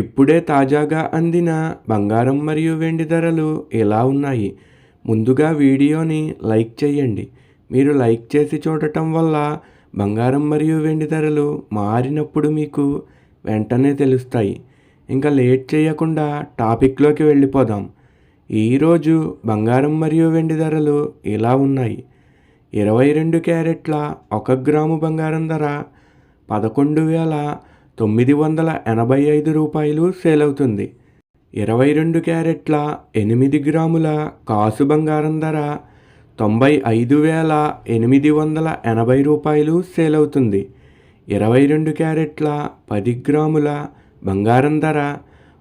ఇప్పుడే తాజాగా అందిన బంగారం మరియు వెండి ధరలు ఎలా ఉన్నాయి? ముందుగా వీడియోని లైక్ చేయండి. మీరు లైక్ చేసి చూడటం వల్ల బంగారం మరియు వెండి ధరలు మారినప్పుడు మీకు వెంటనే తెలుస్తాయి. ఇంకా లేట్ చేయకుండా టాపిక్లోకి వెళ్ళిపోదాం. ఈరోజు బంగారం మరియు వెండి ధరలు ఇలా ఉన్నాయి. 22 క్యారెట్ల 1 గ్రాము బంగారం ధర 11,985 రూపాయలు సేల్ అవుతుంది. 22 క్యారెట్ల 8 గ్రాముల కాసు బంగారం ధర 95,880 రూపాయలు సేల్ అవుతుంది. 22 క్యారెట్ల 10 గ్రాముల బంగారం ధర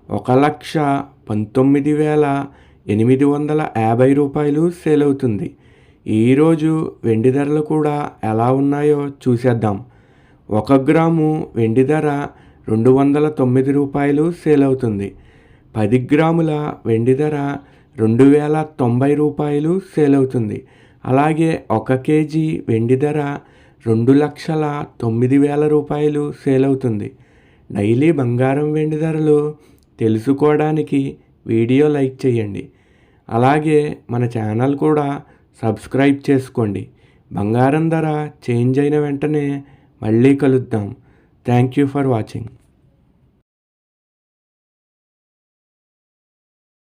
1,19,850 రూపాయలు సేల్ అవుతుంది. ఈరోజు వెండి ధరలు కూడా ఎలా ఉన్నాయో చూసేద్దాం. 1 గ్రాము వెండి ధర 209 రూపాయలు సేల్ అవుతుంది. 10 గ్రాముల వెండి ధర 2,090 రూపాయలు సేల్ అవుతుంది. అలాగే 1 కేజీ వెండి ధర 2,09,000 రూపాయలు సేల్ అవుతుంది. డైలీ బంగారం వెండి ధరలు తెలుసుకోవడానికి వీడియో లైక్ చేయండి. అలాగే మన ఛానల్ కూడా సబ్స్క్రైబ్ చేసుకోండి. బంగారం ధర చేంజ్ అయిన వెంటనే మళ్ళీ కలుద్దాం. Thank you for watching.